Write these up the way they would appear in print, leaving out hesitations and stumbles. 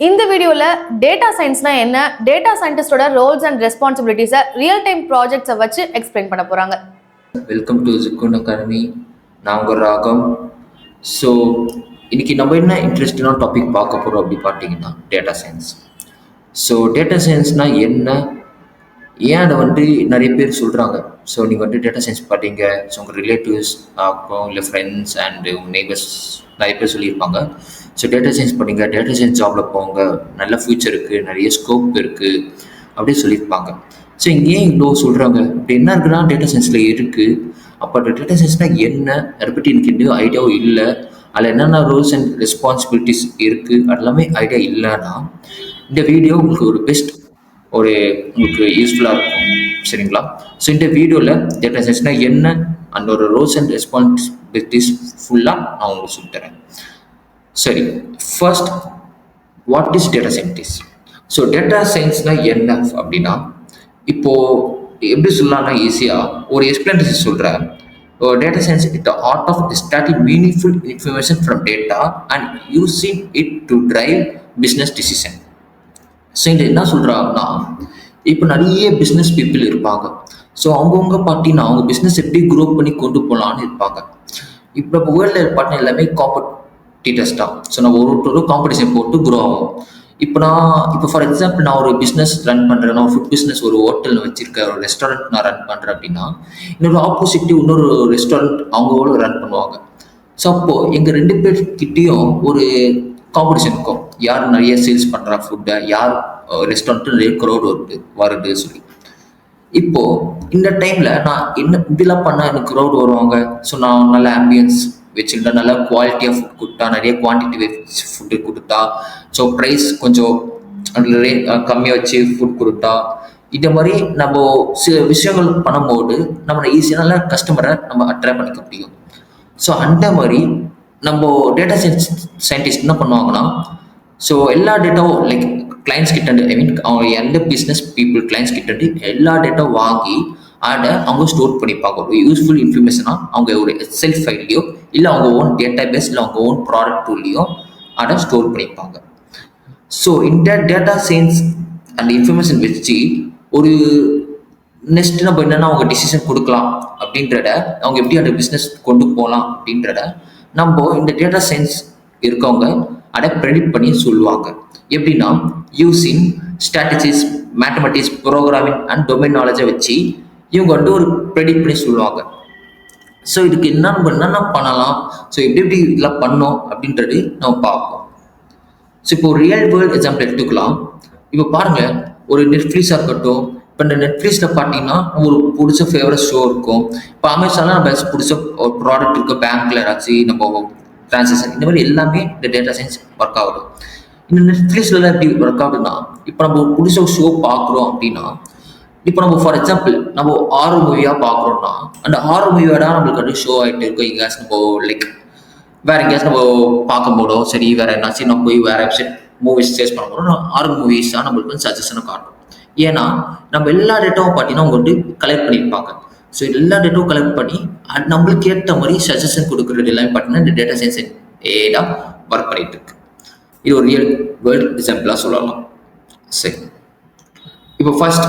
இந்த வீடியோல டேட்டா சயின்ஸ்னா என்ன, டேட்டா சயின்டிஸ்டோட ரோல்ஸ் அண்ட் ரெஸ்பான்சிபிலிட்டிஸை ரியல் டைம் ப்ராஜெக்ட்ஸை வச்சு எக்ஸ்பிளைன் பண்ண போறாங்க. வெல்கம் டு ஜிக்குன் அகாடமி. நான் உங்கள் ராகம். ஸோ இன்னைக்கு நம்ம என்ன இன்ட்ரெஸ்டிங்கான டாபிக் பார்க்க போகிறோம் அப்படி பார்த்தீங்கன்னா டேட்டா சயின்ஸ். ஸோ டேட்டா சயின்ஸ்னால் என்ன, ஏன் அதை நிறைய பேர் சொல்கிறாங்க. ஸோ நீங்கள் டேட்டா சயின்ஸ் பார்த்தீங்க, ஸோ உங்கள் ரிலேட்டிவ்ஸ் ஆகும் இல்லை ஃப்ரெண்ட்ஸ் அண்டு உங்கள் நெய்பர்ஸ் நிறைய பேர் சொல்லியிருப்பாங்க. ஸோ டேட்டா சயின்ஸ் படிங்க, டேட்டா சயின்ஸ் ஜாபில் போங்க, நல்ல ஃப்யூச்சர் இருக்குது, நிறைய ஸ்கோப் இருக்குது அப்படி சொல்லியிருப்பாங்க. ஸோ இங்கே ஏன் இவ்வளோ சொல்கிறாங்க, இப்படி என்ன இருக்குன்னா டேட்டா சயின்ஸில் இருக்குது. அப்போ டேட்டா சயின்ஸ்னால் என்ன, அதை பற்றி எனக்கு இன்னும் ஐடியாவும் இல்லை, அதில் என்னென்ன ரூல்ஸ் அண்ட் ரெஸ்பான்சிபிலிட்டிஸ் இருக்குது அதெல்லாமே ஐடியா இல்லைன்னா இந்த வீடியோ உங்களுக்கு ஒரு பெஸ்ட் உங்களுக்கு யூஸ்ஃபுல்லாக இருக்கும். சரிங்களா? ஸோ இந்த வீடியோவில் டேட்டா சயின்ஸ்னால் என்ன அந்த ஒரு ரோல்ஸ் அண்ட் ரெஸ்பான்சிபிலிட்டிஸ் ஃபுல்லாக நான் உங்களுக்கு சொல்லித்தரேன். சரி, first what is data scientist? So data சயின்ஸ்னால் என்ன அப்படின்னா, இப்போது எப்படி சொல்லலாம்னா ஈஸியாக ஒரு எக்ஸ்பிளனேஷன் சொல்கிறேன். Data science is the art of extracting meaningful information from data and using it to drive business decision. So இதில் என்ன சொல்கிறாங்கன்னா, இப்போ நிறைய பிஸ்னஸ் பீப்புள் இருப்பாங்க. ஸோ அவங்கவுங்க பார்த்தீங்கன்னா அவங்க பிஸ்னஸ் எப்படி க்ரோ பண்ணி கொண்டு போகலான்னு இருப்பாங்க. இப்போ வேர்ல்டில் பார்த்தீங்கன்னா எல்லாமே காம்படிட்டர்ஸ் தான். ஸோ நம்ம ஒரு காம்படிஷன் போட்டு க்ரோ ஆகும். இப்போ ஃபார் எக்ஸாம்பிள் நான் ஒரு பிஸ்னஸ் ரன் பண்ணுறேன், நான் ஃபுட் பிஸ்னஸ் ஒரு ஹோட்டல் வச்சுருக்கேன், ஒரு ரெஸ்டாரண்ட் நான் ரன் பண்ணுறேன் அப்படின்னா, இன்னொரு ஆப்போசிட்டிவ் இன்னொரு ரெஸ்டாரண்ட் அவங்களோட ரன் பண்ணுவாங்க. ஸோ அப்போது எங்கள் ரெண்டு பேர்கிட்டையும் ஒரு காம்படிஷன் இருக்கும், யார் நிறைய சேல்ஸ் பண்ணுறா ஃபுட்டை, யார் ரெஸ்டாரண்ட்டு நிறைய க்ரௌட் வருது சொல்லி. இப்போது இந்த டைமில் நான் என்ன இப்படிலாம் பண்ணால் எனக்கு க்ரௌட் வருவாங்க. ஸோ நான் நல்ல ஆம்பியன்ஸ் வச்சுக்கிட்டா, நல்ல குவாலிட்டியாக ஃபுட் கொடுத்தா, நிறைய குவான்டிட்டி ஃபுட்டு கொடுத்தா, ஸோ ப்ரைஸ் கொஞ்சம் கம்மியாக வச்சு ஃபுட் கொடுத்தா, இந்த மாதிரி நம்ம சில விஷயங்கள் பண்ணும்போது நம்ம ஈஸியாக நல்ல கஸ்டமரை நம்ம அட்ராக்ட் பண்ணிக்க முடியும். ஸோ அந்த மாதிரி நம்ம டேட்டா சயின்டிஸ்ட் என்ன பண்ணுவாங்கன்னா, ஸோ எல்லா டேட்டாவும் லைக் கிளைண்ட்ஸ் கிட்ட அவங்க எந்த பிஸ்னஸ் பீப்புள் கிளைண்ட்ஸ் கிட்ட எல்லா டேட்டாவும் வாங்கி அதை அவங்க ஸ்டோர் பண்ணிப்பாங்க. ஒரு யூஸ்ஃபுல் இன்ஃபர்மேஷனாக அவங்க ஒரு எக்ஸெல் ஃபைல்லையோ இல்லை அவங்க ஓன் டேட்டா பேஸ் இல்லை அவங்க ஓன் ப்ராடக்ட் டூல்லையோ அதை ஸ்டோர் பண்ணிப்பாங்க. ஸோ இந்த டேட்டா சயின்ஸ் அந்த இன்ஃபர்மேஷன் வச்சு ஒரு நெக்ஸ்ட் நம்ம என்னென்னா அவங்க டிசிஷன் கொடுக்கலாம் அப்படின்றத, அவங்க எப்படி அந்த பிஸ்னஸ் கொண்டு போகலாம் அப்படின்றத நம்ம இந்த டேட்டா சயின்ஸ் இருக்கவங்க அதை ப்ரெடிக்ட் பண்ணி சொல்லுவாங்க. எப்படின்னா using strategies, mathematics, programming and domain நாலேஜை வச்சு இவங்க ஒரு ப்ரெடிக்ட் பண்ணி சொல்லுவாங்க. ஸோ இதுக்கு என்னென்ன பண்ணலாம், ஸோ எப்படி இதெல்லாம் பண்ணோம் அப்படின்றது நம்ம பார்ப்போம். ஸோ இப்போ ரியல் வேர்ல்டு எக்ஸாம்பிள் எடுத்துக்கலாம். இப்போ பாருங்கள், ஒரு நெட்ஃப்ளிக்ஸாக இருக்கட்டும். இப்போ இந்த நெட்ஃப்ளிக்ஸில் பார்த்தீங்கன்னா ஒரு பிடிச்ச ஃபேவரட் ஷோ இருக்கும். இப்போ அமேசானில் நம்ம பிடிச்ச ஒரு ப்ராடக்ட் இருக்குது, பேங்க்கில் ஏதாச்சும் நம்ம ட்ரான்சாக்ஷன், இந்த மாதிரி எல்லாமே இந்த டேட்டா சயின்ஸ் ஒர்க் ஆகுது. இந்த நெட்ஃப்ளிக்ஸில் எப்படி ஒர்க் ஆகுதுன்னா, இப்போ நம்ம ஒரு பிடிச்ச ஷோ பார்க்குறோம் அப்படின்னா, இப்போ நம்ம ஃபார் எக்ஸாம்பிள் நம்ம ஹாரர் மூவியாக பார்க்குறோம்னா, அந்த ஹாரர் மூவியோட நம்மளுக்கு ஷோ ஆகிட்டு இருக்கும். எங்கேயாச்சும் நம்ம லைக் வேறு எங்கேயாச்சும் நம்ம பார்க்க போதும், சரி வேறு என்னாச்சும் நம்ம போய் வேறு வெப்சைட் மூவிஸ் சேர்ச் பண்ண போகிறோம், ஹாரர் மூவிஸ் தான் நம்மளுக்கு சஜஷனை காட்டும். ஏன்னா நம்ம எல்லா டேட்டாவும் பார்த்தீங்கன்னா அவங்க கலெக்ட் பண்ணியிருப்பாங்க. ஸோ எல்லா டேட்டாவும் கலெக்ட் பண்ணி நம்மளுக்கு ஏற்ற மாதிரி சஜஷன் கொடுக்குறது எல்லாமே பார்த்தீங்கன்னா இந்த டேட்டா சயின்ஸ் ஏடா ஒர்க் பண்ணிட்டு இருக்கு. இது ஒரு ரியல் வேர்ல்டு எக்ஸாம்பிளாக சொல்லலாம். சரி, இப்போ ஃபர்ஸ்ட்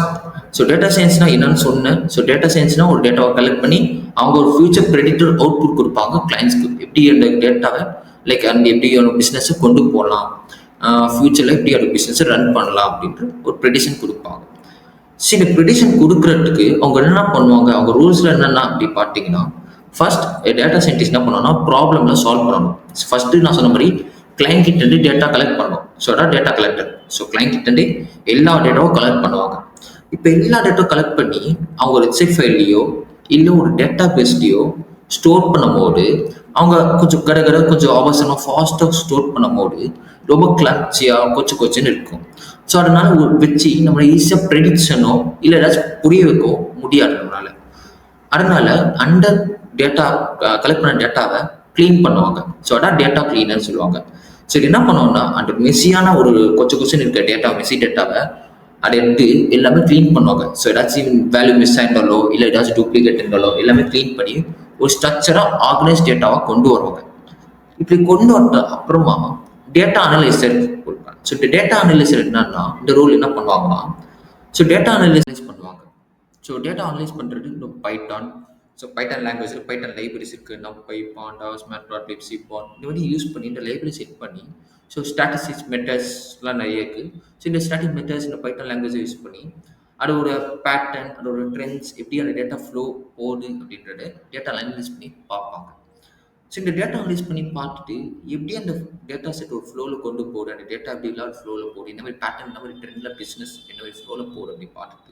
ஸோ டேட்டா சயின்ஸ்னால் என்னன்னு சொன்னேன். ஸோ டேட்டா சயின்ஸ்னால் ஒரு டேட்டாவை கலெக்ட் பண்ணி அவங்க ஒரு ஃபியூச்சர் ப்ரெடிக்டர் அவுட்புட் கொடுப்பாங்க கிளைண்ட்ஸ்க்கு. எப்படி அந்த டேட்டாவை லைக் அந்த எப்படி ஒரு பிஸ்னஸை கொண்டு போகலாம், ஃபியூச்சரில் எப்படி ஒரு பிஸ்னஸை ரன் பண்ணலாம் அப்படின்ற ஒரு ப்ரெடிஷன் கொடுப்பாங்க. சரி, இந்த ப்ரெடிஷன் கொடுக்குறதுக்கு அவங்க என்ன பண்ணுவாங்க, அவங்க ரூல்ஸில் என்னென்ன அப்படி பார்த்தீங்கன்னா, ஃபர்ஸ்ட் டேட்டா சயின்டிஸ்ட் என்ன பண்ணுவாங்கன்னா ப்ராப்ளம்ல சால்வ் பண்ணணும். ஃபர்ஸ்ட்டு நான் சொன்ன மாதிரி கிளைண்ட் கிட்ட டேட்டா கலெக்ட் பண்ணணும். ஸோ அதான் டேட்டா கலெக்டர். ஸோ கிளைண்ட் கிட்ட எல்லா டேட்டாவும் கலெக்ட் பண்ணுவாங்க. இப்போ எல்லா டேட்டாவும் கலெக்ட் பண்ணி அவங்க ஒரு எக்ஸெல் ஃபைல்லையோ இல்லை ஒரு டேட்டா பேஸ்லையோ ஸ்டோர் பண்ணும்போது அவங்க கொஞ்சம் கொஞ்சம் அவசரமாக ஃபாஸ்ட்டாக ஸ்டோர் பண்ணும்போது ரொம்ப கிளர்ச்சியாக கொச்சுன்னு இருக்கும். ஸோ அதனால வச்சு நம்மளை ஈஸியாக ப்ரெடிக்ஷனோ இல்லை ஏதாச்சும் புரிய வைக்கோ முடியாது நம்மளால. அதனால அந்த டேட்டா கலெக்ட் பண்ண டேட்டாவை க்ளீன் பண்ணுவாங்க. ஸோ அதான் டேட்டா க்ளீனர்னு சொல்லுவாங்க. சரி, என்ன பண்ணுவோம்னா அந்த மெஸ்ஸியான ஒரு கொச்சுன்னு இருக்க டேட்டா, மெஸ்ஸி டேட்டாவை அதை எடுத்து எல்லாமே க்ளீன் பண்ணுவாங்க. ஸோ ஏதாச்சும் வேல்யூ மிஸ் ஆயிருந்தாலோ இல்லை ஏதாச்சும் டூப்ளிகேட் இருந்தாலோ எல்லாமே க்ளீன் பண்ணி ஒரு ஸ்ட்ரக்சராக ஆர்கனைஸ் டேட்டாவாக கொண்டு வருவாங்க. இப்படி கொண்டு வந்த அப்புறமா டேட்டா அனலைசர் கொடுப்பாங்க. ஸோ இந்த டேட்டா அனலிசிஸ் என்னன்னா இந்த ரோல் என்ன பண்ணுவாங்கன்னா, ஸோ டேட்டா அனலிசிஸ் பண்ணுவாங்க. ஸோ டேட்டா அனலைஸ் பண்ணுறது இந்த பைத்தான். ஸோ பைத்தான் லாங்குவேஜில் பைத்தான் லைப்ரரிஸ் இருக்குது. நம்பை, பாண்டாஸ், மேட்ப்ளாட்லிப், சிபான் இந்த மாதிரி யூஸ் பண்ணி இந்த லைப்ரரி செட் பண்ணி ஸோ ஸ்டாட்டிஸ்டிக்ஸ் மெத்தட்ஸ்லாம் நிறைய இருக்குது. ஸோ இந்த ஸ்டாட்டிக் மெத்தட்ஸ் இந்த பைத்தான் லாங்குவேஜை யூஸ் பண்ணி அதோட பேட்டர்ன், அதோட ட்ரெண்ட்ஸ் எப்படி அந்த டேட்டா ஃப்ளோ போகுது அப்படின்றத டேட்டா அனலைஸ் பண்ணி பார்ப்பாங்க. ஸோ இந்த டேட்டா அனலைஸ் பண்ணி பார்த்துட்டு எப்படி அந்த டேட்டா செட் ஒரு ஃப்ளோவில் கொண்டு போகுது, அந்த டேட்டா எப்படி இல்லாத ஃப்ளோவில் போகுது, இந்த மாதிரி பேட்டர்ன், இந்த மாதிரி ட்ரெண்டில் பிஸ்னஸ் என்ன மாதிரி ஃப்ளோவில் போகுது அப்படின்னு பார்த்துட்டு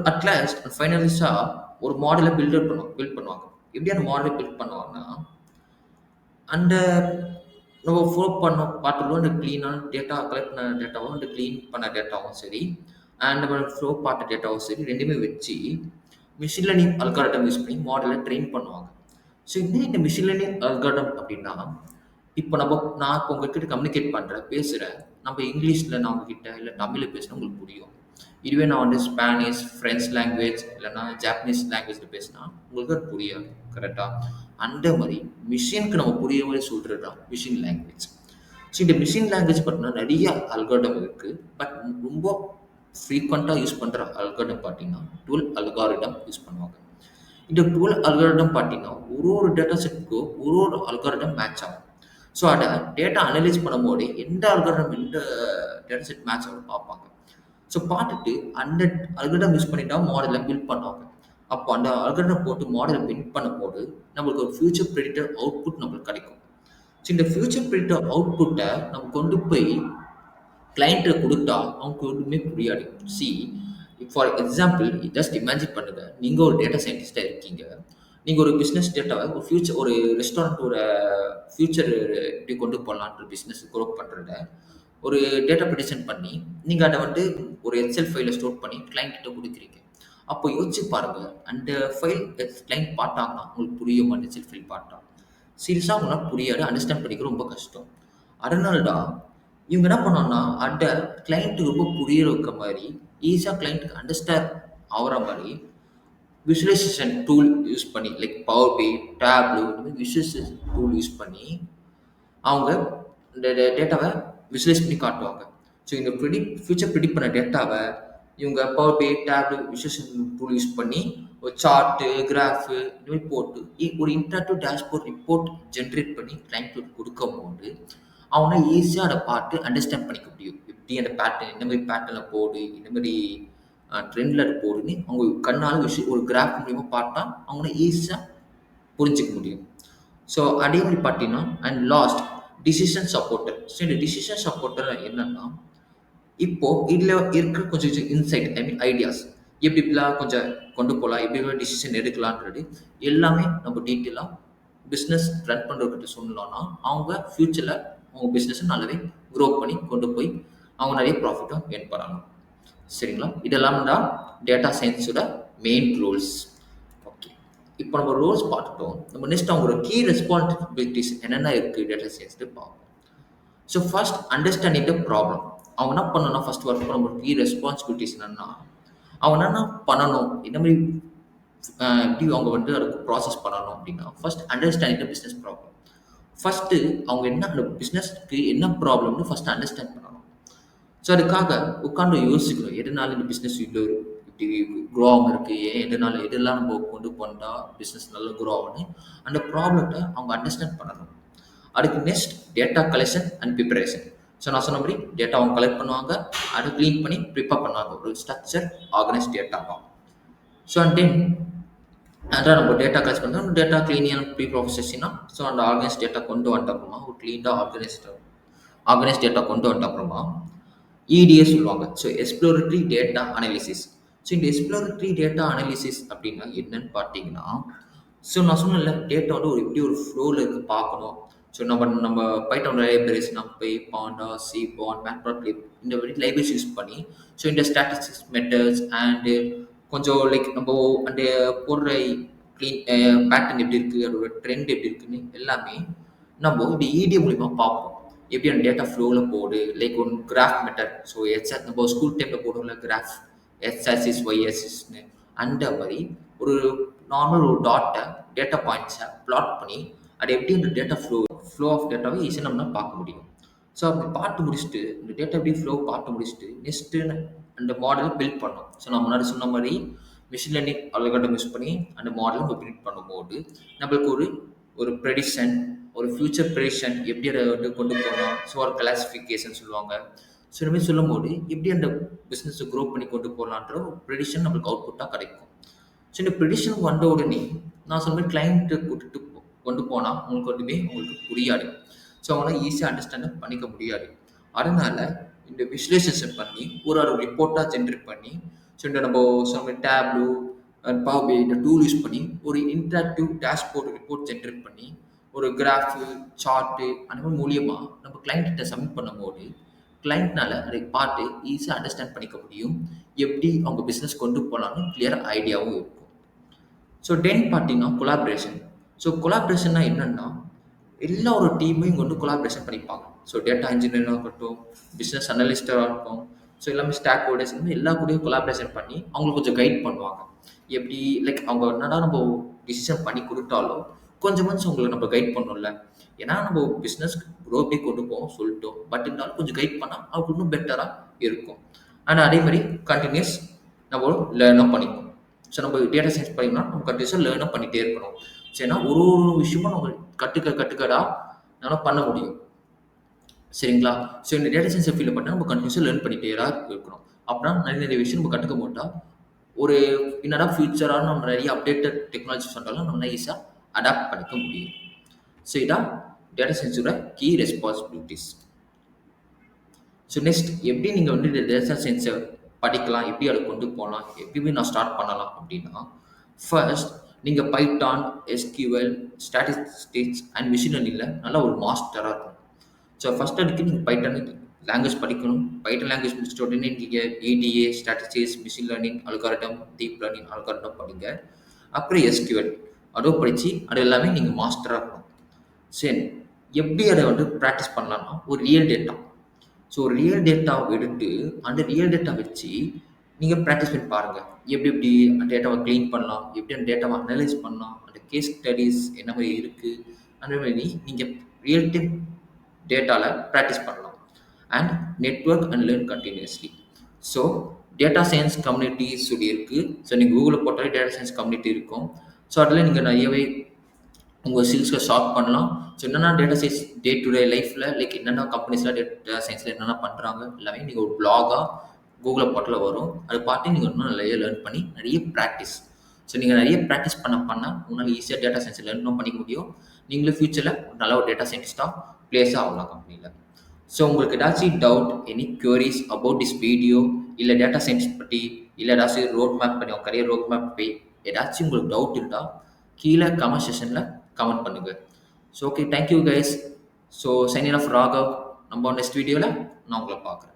அட்லாஸ்ட் ஃபைனலிஸ்டாக ஒரு மாடலை பில்ட் பண்ணுவாங்க. எப்படி அந்த மாடலை பில்ட் பண்ணுவாங்கன்னா, அந்த நம்ம ஃப்ளோ பண்ண பார்த்துருவோம் அந்த க்ளீனான டேட்டா கலெக்ட் பண்ண டேட்டாவும் அந்த க்ளீன் பண்ண டேட்டாவும் சரி, அண்ட் நம்ம ஃப்ளோ பார்த்த டேட்டாவும் சரி ரெண்டுமே வச்சு மிஷின் லேர்னிங் அல்காரிதம் யூஸ் பண்ணி மாடலை ட்ரெயின் பண்ணுவாங்க. ஸோ இந்த மிஷின் லேர்னிங் அல்காரிதம் அப்படின்னா, இப்போ நான் இப்போ உங்ககிட்ட கம்யூனிகேட் பண்ணுறேன், பேசுகிறேன். நம்ம இங்கிலீஷில் நான் உங்ககிட்ட இல்லை தமிழில் பேசினா உங்களுக்கு புரியும். இதுவே நான் வந்து ஸ்பானிஷ், ஃப்ரெஞ்ச் லாங்குவேஜ் இல்லைன்னா ஜாப்பனீஸ் லாங்குவேஜில் பேசினா உங்களுக்கு அது புரியாது. கரெக்டாக? அந்த மாதிரி மிஷினுக்கு நம்ம புரியுற மாதிரி சொல்கிறது தான் மிஷின் லாங்குவேஜ். ஸோ இந்த மிஷின் லாங்குவேஜ் பார்த்தீங்கன்னா நிறைய அல்காரிதம் இருக்குது. பட் ரொம்ப ஃப்ரீக்வெண்ட்டாக யூஸ் பண்ணுற அல்காரிதம் பார்த்தீங்கன்னா 12 அல்காரிதம் யூஸ் பண்ணுவாங்க. இந்த 12 அல்காரிதம் பார்த்தீங்கன்னா ஒரு டேட்டா செட்டுக்கும் ஒரு அல்காரிதம் மேட்ச் ஆகும். ஸோ அதை டேட்டா அனலைஸ் பண்ணும்போது எந்த அல்காரிதம் எந்த டேட்டா செட் மேட்ச் ஆகும் பார்ப்பாங்க. ஸோ பார்த்துட்டு அந்த அல்காரிதம் யூஸ் பண்ணி தான் மாடலை பில்ட் பண்ணுவாங்க. அப்போ அந்த அல்காரிதம் போட்டு மாடலை பில்ட் பண்ணும்போது நம்மளுக்கு ஒரு ஃபியூச்சர் ப்ரெடிக்டர் அவுட்புட் நம்மளுக்கு கிடைக்கும். ஸோ இந்த ஃபியூச்சர் ப்ரெடிக்டர் அவுட்புட்டை நம்ம கொண்டு போய் கிளைண்ட்டை கொடுத்தா அவங்களுக்கு ஒன்றுமே புரியாது. ஃபார் எக்ஸாம்பிள் ஜஸ்ட் இமேஜின் பண்ணுங்க, நீங்கள் ஒரு டேட்டா சயின்டிஸ்டாக இருக்கீங்க. நீங்கள் ஒரு பிஸ்னஸ் டேட்டாவை ஒரு ரெஸ்டாரண்ட்டோட ஃபியூச்சர் எப்படி கொண்டு போகலான்ற பிஸ்னஸ் க்ரோ பண்ணுறத ஒரு டேட்டா ப்ரெடிக்ஷன் பண்ணி நீங்கள் அதை வந்து ஒரு எக்ஸல் ஃபைலில் ஸ்டோர் பண்ணி கிளைண்ட் கிட்ட கொடுக்குறீங்க. அப்போ யோசிச்சு பாருங்க, அந்த ஃபைல் கிளைண்ட் பார்த்தாங்கன்னா உங்களுக்கு புரியும். அந்த எக்ஸல் ஃபைல் பார்த்தா சீரியஸாக அவங்களாம் புரியாது, அண்டர்ஸ்டாண்ட் பண்ணிக்க ரொம்ப கஷ்டம். அதனால தான் இவங்க என்ன பண்ணோம்னா அந்த கிளைண்ட்டுக்கு ரொம்ப புரிய வைக்க மாதிரி ஈஸியாக கிளைண்ட்டுக்கு அண்டர்ஸ்டாண்ட் ஆகிற மாதிரி விசுவலைசேஷன் டூல் யூஸ் பண்ணி லைக் பவர் பி, டேப்லோ இந்த மாதிரி விசுவலைசேஷன் டூல் யூஸ் பண்ணி அவங்க இந்த டேட்டாவை விசுவலைஸ் பண்ணி காட்டுவாங்க. ஸோ இந்த ஃபியூச்சர் ப்ரிடிக்ட் பண்ண டேட்டாவை இவங்க Power BI, Tableau visualization tool use பண்ணி ஒரு சார்ட்டு, கிராஃபு இந்த மாதிரி போட்டு ஒரு இன்டராக்டிவ் டேஷ்போர்ட் ரிப்போர்ட் ஜென்ரேட் பண்ணி கிளைண்ட்டுக்கு கொடுக்கும் போது அவங்க ஈஸியாக அதை பார்த்து அண்டர்ஸ்டாண்ட் பண்ணிக்க முடியும். எப்படி அந்த பேட்டர்ன் இந்த மாதிரி பேட்டர்னில் போடு, இந்த மாதிரி ட்ரெண்டில் அது போடுன்னு அவங்க கண்ணால் ஒரு கிராஃப் மூலியமாக பார்த்தா அவங்கள ஈஸியாக புரிஞ்சிக்க முடியும். ஸோ அதே மாதிரி பார்த்தீங்கன்னா and last decision supporter. So இந்த டிசிஷன் சப்போர்ட்டர் என்னன்னா, இப்போது இதில் இருக்கிற கொஞ்சம் இன்சைட் ஐடியாஸ் எப்படி இப்படிலாம் கொஞ்சம் கொண்டு போகலாம், எப்படி டிசிஷன் எடுக்கலான்றது எல்லாமே நம்ம டீட்டெயிலாக பிஸ்னஸ் ரன் பண்ணுறவர்கிட்ட சொன்னோம்னா அவங்க ஃப்யூச்சரில் அவங்க பிஸ்னஸை நல்லாவே க்ரோ பண்ணி கொண்டு போய் அவங்க நிறைய ப்ராஃபிட்டாக ஏர்ன் பண்ணலாம். சரிங்களா? இதெல்லாம் தான் டேட்டா சயின்ஸோட மெயின் ரோல்ஸ். ஓகே, இப்போ நம்ம ரோல்ஸ் பார்த்துட்டோம். நம்ம நெக்ஸ்ட் அவங்களோட கீ ரெஸ்பான்சிபிலிட்டிஸ் என்னென்ன இருக்குது டேட்டா சயின்ஸ்ட்டு பார்ப்போம். So first understanding the problem. அவங்க என்ன பண்ணணும்னா ஃபர்ஸ்ட் ஒர்க் நம்மளோட கீ ரெஸ்பான்சிபிலிட்டிஸ் என்னென்னா அவங்க என்னென்ன பண்ணணும், இந்த மாதிரி எப்படி அவங்க வந்து அதுக்கு ப்ராசஸ் பண்ணணும் அப்படின்னா first understanding the business problem. First அவங்க என்ன அந்த பிஸ்னஸ்க்கு என்ன ப்ராப்ளம்னு ஃபஸ்ட்டு அண்டர்ஸ்டாண்ட் பண்ணணும். ஸோ அதுக்காக உட்காந்து யோசிக்கணும், எதனால இந்த பிஸ்னஸ் இவ்வளோ இப்படி க்ரோ ஆகாமல் இருக்குது, எதெல்லாம் நம்ம கொண்டு போனால் பிஸ்னஸ் நல்லா க்ரோ ஆகும்னு அந்த ப்ராப்ளத்தை அவங்க அண்டர்ஸ்டாண்ட் பண்ணணும். அதுக்கு next data collection and preparation. So நான் சொன்ன மாதிரி டேட்டா அவங்க கலெக்ட் பண்ணுவாங்க, அதை க்ளீன் பண்ணி ப்ரிப்பேர் பண்ணுவாங்க ஒரு ஸ்ட்ரக்சர் ஆர்கனைஸ் டேட்டா தான். ஸோ அண்ட் தென் அதான் நம்ம டேட்டா கலெக்ட் பண்ணுறோம், டேட்டா க்ளீனிங் ப்ரீ ப்ராசஸிங்னா ஸோ அந்த ஆர்கனைஸ் டேட்டா கொண்டு வந்துட்ட அப்புறமா ஒரு க்ளீனாக ஆர்கனைஸ் டேட்டா கொண்டு வந்துட்ட அப்புறமா EDA சொல்லுவாங்க. So exploratory data analysis. So இந்த எக்ஸ்ப்ளோரட்டரி டேட்டா அனாலிசிஸ் அப்படின்னா என்னன்னு பார்த்தீங்கன்னா, ஸோ நான் சொன்னேன்ல டேட்டா வந்து எப்படி ஒரு ஃப்ளோவில் இருக்குது பார்க்கணும். ஸோ நம்ம பைத்தான் லைப்ரரிஸ் நம்பை, பாண்டா, சிபான், மேட்ப்ளாட்லிப் இந்த மாதிரி லைப்ரரிஸ் யூஸ் பண்ணி ஸோ இந்த ஸ்டாட்டிஸ்டிக்ஸ் மெத்தட்ஸ் அண்டு கொஞ்சம் லைக் நம்ம அந்த போடுற பேட்டர்ன் எப்படி இருக்குது, அதோட ட்ரெண்ட் எப்படி இருக்குன்னு எல்லாமே நம்ம இந்த EDA மூலிமா பார்ப்போம். எப்படி அந்த டேட்டா ஃப்ளோவில் போகுது, like one graph method. So நம்ம ஸ்கூல் டைமில் போடுவோம்ல கிராஃப், எக்ஸ் ஒய் ஆக்சிஸ்னு அந்த மாதிரி ஒரு நார்மல் ஒரு டாட்டை டேட்டா பாயிண்ட்ஸை பிளாட் பண்ணி அதை எப்படி அந்த டேட்டா ஃப்ளோ ஆஃப் டேட்டாவை ஈஸியாக நம்மளால் பார்க்க முடியும். ஸோ அப்படி பார்த்து முடிச்சுட்டு இந்த டேட்டா எப்படி ஃப்ளோ பார்த்து முடிச்சுட்டு நெக்ஸ்ட்டு அந்த மாடலை பில்ட் பண்ணோம். ஸோ நான் முன்னாடி சொன்ன மாதிரி மிஷின் லேர்னிங் அல்காரிதம் யூஸ் பண்ணி அந்த மாடலை நம்ம பில்ட் பண்ணும்போது நம்மளுக்கு ஒரு ஒரு ப்ரெடிஷன், ஒரு ஃபியூச்சர் ப்ரெடிஷன் எப்படி அதை வந்து கொண்டு போகலாம். ஸோ ஒரு கிளாசிஃபிகேஷன் சொல்லுவாங்க. ஸோ இந்த மாதிரி சொல்லும்போது எப்படி அந்த பிஸ்னஸை க்ரோ பண்ணி கொண்டு போகலான்ற ஒரு ப்ரெடிஷன் நம்மளுக்கு அவுட்புட்டாக கிடைக்கும். ஸோ இந்த ப்ரெடிஷன் வந்த உடனே நான் சொன்ன மாதிரி கிளைண்ட்டு கூட்டிட்டு கொண்டு போனால் உங்களுக்கு ஒன்றுமே உங்களுக்கு புரியாது. ஸோ அவங்களால ஈஸியாக அண்டர்ஸ்டாண்ட் பண்ணிக்க முடியாது. அதனால இந்த விசுவலைசேஷன் பண்ணி ஒரு ஒரு ரிப்போர்ட்டாக ஜென்ரேட் பண்ணி ஸோ இந்த நம்ம சொன்ன டேப்லூ அண்ட் பவர் பி இந்த டூல் யூஸ் பண்ணி ஒரு இன்டராக்டிவ் டேஷ்போர்ட் ரிப்போர்ட் ஜென்ரேட் பண்ணி ஒரு கிராஃபு சார்ட்டு அந்த மாதிரி மூலியமாக நம்ம கிளைண்ட் கிட்ட சப்மிட் பண்ணும்போது கிளைண்ட்னால அதை பார்த்து ஈஸியாக அண்டர்ஸ்டாண்ட் பண்ணிக்க முடியும். எப்படி அவங்க பிஸ்னஸ் கொண்டு போகலான்னு கிளியர் ஐடியாவும் இருக்கும். ஸோ டென் பார்த்தீங்கன்னா கொலாபரேஷன். ஸோ கொலாபரேஷன்னா என்னென்னா எல்லா ஒரு டீமையும் இங்கே வந்து கொலாபரேஷன் பண்ணிப்பாங்க. ஸோ டேட்டா இன்ஜினியராக இருக்கட்டும், பிஸ்னஸ் அனலிஸ்டாக இருக்கும், ஸோ எல்லாமே ஸ்டாக் ஹோல்டர்ஸ் எல்லா கூடயும் கொலாபரேஷன் பண்ணி அவங்களுக்கு கொஞ்சம் கைட் பண்ணுவாங்க. எப்படி லைக் அவங்க என்னடா நம்ம டிசிஷன் பண்ணி கொடுத்தாலும் கொஞ்சமாச்சும் அவங்களை நம்ம கைட் பண்ணணும்ல. ஏன்னா நம்ம பிஸ்னஸ் க்ரோப்பே கொண்டு போவோம் சொல்லிட்டோம், பட் இருந்தாலும் கொஞ்சம் கைட் பண்ணால் அவங்களுக்கு இன்னும் பெட்டராக இருக்கும். ஆனால் அதே மாதிரி கண்டினியூஸ் நம்ம லேர்னும் பண்ணிக்கணும். ஸோ நம்ம டேட்டா சயின்ஸ் பண்ணிங்கன்னா நம்ம கண்டினியூஸாக லேர்னும் பண்ணிகிட்டே இருக்கணும். சரினா ஒரு ஒரு விஷயமும் நம்ம கட்டுக்கடா நல்லா பண்ண முடியும். சரிங்களா? ஸோ இந்த டேட்டா சயின்ஸ் ஃபீல்டில் பண்ணால் நம்ம கண்டினியூஸாக லேர்ன் பண்ணிகிட்டே இருக்கணும். அப்படின்னா நிறைய விஷயம் நம்ம கற்றுக்க மாட்டோம். ஒரு என்னடா ஃபியூச்சராக நம்ம நிறைய அப்டேட்டட் டெக்னாலஜிஸ் வந்தாலும் நம்ம ஈஸியாக அடாப்ட் பண்ணிக்க முடியும். ஸோ இதான் டேட்டா சயின்ஸோட கீ ரெஸ்பான்சிபிலிட்டிஸ். ஸோ நெக்ஸ்ட் எப்படி நீங்கள் வந்து இந்த டேட்டா சயின்ஸை படிக்கலாம், எப்படி அதை கொண்டு போகலாம், எப்படி நான் ஸ்டார்ட் பண்ணலாம் அப்படின்னா, ஃபர்ஸ்ட் நீங்கள் Python, SQL, statistics and machine லேர்னிங்கில் நல்லா ஒரு மாஸ்டராக இருக்கும். ஸோ ஃபஸ்ட் அதுக்கு நீங்கள் பைத்தான் லாங்குவேஜ் படிக்கணும். பைத்தான் லாங்குவேஜ் முடிச்சிட்ட உடனே நீங்கள் EDA, statistics, machine learning algorithm, deep learning algorithm படிங்க. அப்புறம் எஸ்கியூஎல் அதுவும் படித்து அது எல்லாமே நீங்கள் மாஸ்டராக இருக்கணும். சரி, எப்படி அதை வந்து ப்ராக்டிஸ் பண்ணலாம்னா ஒரு ரியல் டேட்டா. ஸோ ரியல் டேட்டாவை எடுத்து அந்த ரியல் டேட்டா வச்சு நீங்கள் ப்ராக்டிஸ் பண்ணி பாருங்கள். எப்படி அந்த டேட்டாவை க்ளீன் பண்ணலாம், எப்படி அந்த டேட்டாவை அனலைஸ் பண்ணலாம், அந்த கேஸ் ஸ்டடீஸ் என்ன மாதிரி இருக்குது, அந்த மாதிரி நீங்கள் ரியல் டைம் டேட்டாவில் ப்ராக்டிஸ் பண்ணலாம். And network and learn continuously. So data science community சொல்லி இருக்குது. ஸோ நீங்கள் கூகுளில் போட்டாலே டேட்டா சயின்ஸ் கம்யூனிட்டி இருக்கும். ஸோ அதில் நீங்கள் நிறையவே உங்கள் ஸ்கில்ஸை ஷார்ப் பண்ணலாம். ஸோ என்னென்னா data science day to day லைஃப்பில் லைக் என்னென்ன கம்பெனிஸில் டேட்டா சயின்ஸில் என்னென்ன பண்ணுறாங்க எல்லாமே நீங்கள் ஒரு ப்ளாகாக கூகுளில் போர்ட்டில் வரும். அதை பார்த்து நீங்கள் இன்னும் நிறைய லேர்ன் பண்ணி நிறைய ப்ராக்டிஸ். ஸோ நீங்கள் நிறைய ப்ராக்டிஸ் பண்ண உங்களால் ஈஸியாக டேட்டா சயின்ஸை லேர்னும் பண்ணிக்க முடியும். நீங்களும் ஃபியூச்சரில் நல்ல ஒரு டேட்டா சயின்டிஸ்டாக ப்ளேஸாக ஆகலாம் கம்பெனியில். ஸோ உங்களுக்கு ஏதாச்சும் doubt, any queries about this video, இல்லை டேட்டா சயின்ஸ் பற்றி, இல்லை ஏதாச்சும் ரோட் மேப் பண்ணி உங்கள் கரியர் ரோட் மேப் போய் ஏதாச்சும் உங்களுக்கு டவுட் இருந்தால் கீழே கமெண்ட் செஷனில் கமெண்ட் பண்ணுங்கள். So okay, thank you guys. So signing off Raghav. நம்ம நெக்ஸ்ட் வீடியோவில் நான் உங்களை பார்க்குறேன்.